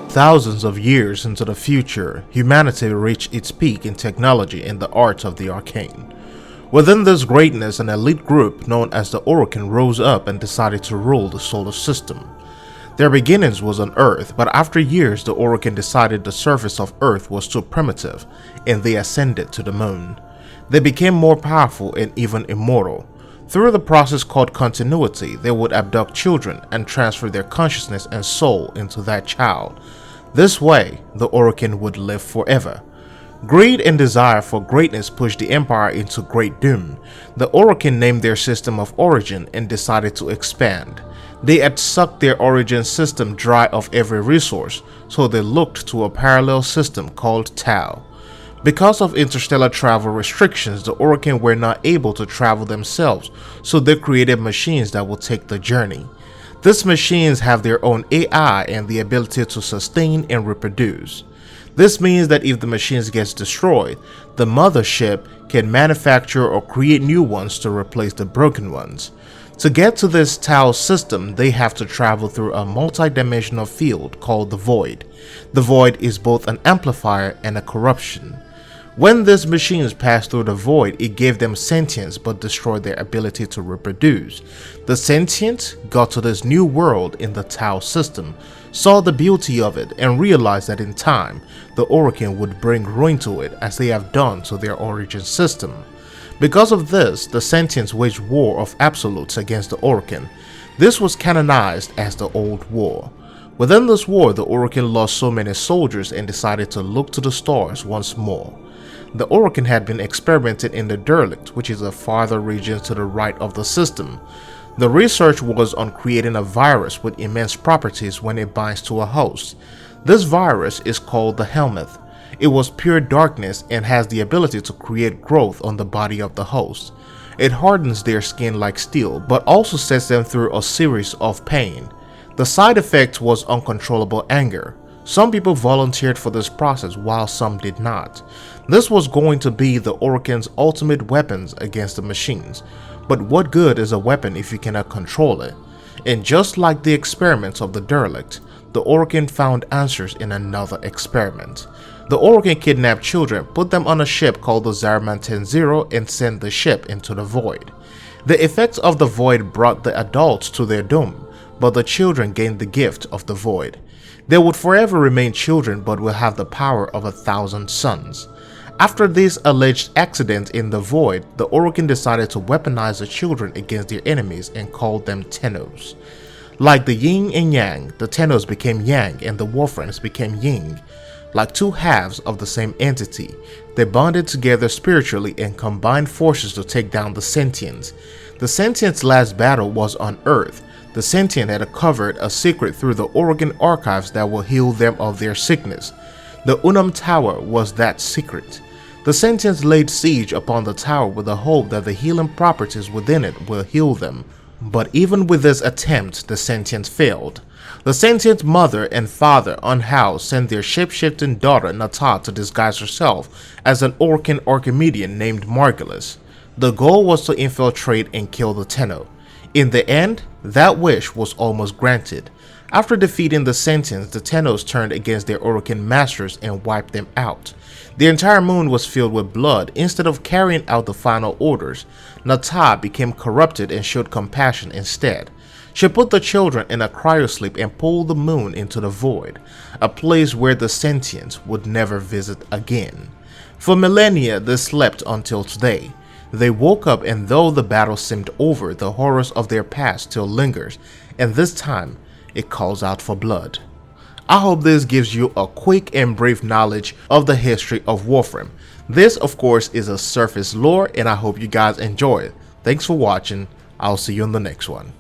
Thousands of years into the future, humanity reached its peak in technology and the arts of the arcane. Within this greatness, an elite group known as the Orokin rose up and decided to rule the solar system. Their beginnings was on Earth, but after years the Orokin decided the surface of Earth was too primitive, and they ascended to the moon. They became more powerful and even immortal. Through the process called continuity, they would abduct children and transfer their consciousness and soul into that child. This way, the Orokin would live forever. Greed and desire for greatness pushed the Empire into great doom. The Orokin named their system of origin and decided to expand. They had sucked their origin system dry of every resource, so they looked to a parallel system called Tau. Because of interstellar travel restrictions, the Orokin were not able to travel themselves, so they created machines that will take the journey. These machines have their own AI and the ability to sustain and reproduce. This means that if the machines gets destroyed, the mothership can manufacture or create new ones to replace the broken ones. To get to this Tau system, they have to travel through a multi-dimensional field called the Void. The Void is both an amplifier and a corruption. When these machines passed through the Void, it gave them sentience but destroyed their ability to reproduce. The sentience got to this new world in the Tau system, saw the beauty of it, and realized that in time, the Orokin would bring ruin to it as they have done to their origin system. Because of this, the sentience waged war of absolutes against the Orokin. This was canonized as the Old War. Within this war, the Orokin lost so many soldiers and decided to look to the stars once more. The Orokin had been experimenting in the Derelict, which is a farther region to the right of the system. The research was on creating a virus with immense properties when it binds to a host. This virus is called the Hellmouth. It was pure darkness and has the ability to create growth on the body of the host. It hardens their skin like steel, but also sets them through a series of pain. The side effect was uncontrollable anger. Some people volunteered for this process while some did not. This was going to be the Orokin's ultimate weapons against the machines. But what good is a weapon if you cannot control it? And just like the experiments of the Derelict, the Orokin found answers in another experiment. The Orokin kidnapped children, put them on a ship called the Zaramanten-0 and sent the ship into the Void. The effects of the Void brought the adults to their doom, but the children gained the gift of the Void. They would forever remain children but will have the power of 1,000 sons. After this alleged accident in the Void, the Orokin decided to weaponize the children against their enemies and called them Tennos. Like the yin and yang, the Tennos became yang and the Warframes became yin. Like two halves of the same entity, they bonded together spiritually and combined forces to take down the Sentients. The Sentients' last battle was on Earth. The Sentient had uncovered a secret through the Orokin archives that will heal them of their sickness. The Unum Tower was that secret. The Sentients laid siege upon the tower with the hope that the healing properties within it will heal them. But even with this attempt, the Sentients failed. The Sentient mother and father unhoused sent their shape-shifting daughter Nata to disguise herself as an Orokin Archimedean named Margulis. The goal was to infiltrate and kill the Tenno. In the end, that wish was almost granted. After defeating the Sentients, the Tennos turned against their Orokin masters and wiped them out. The entire moon was filled with blood. Instead of carrying out the final orders, Nata became corrupted and showed compassion instead. She put the children in a cryosleep and pulled the moon into the Void, a place where the Sentients would never visit again. For millennia, they slept until today. They woke up, and though the battle seemed over, the horrors of their past still lingers, and this time it calls out for blood. I hope this gives you a quick and brief knowledge of the history of Warframe. This of course is a surface lore, and I hope you guys enjoy it. Thanks for watching. I'll see you in the next one.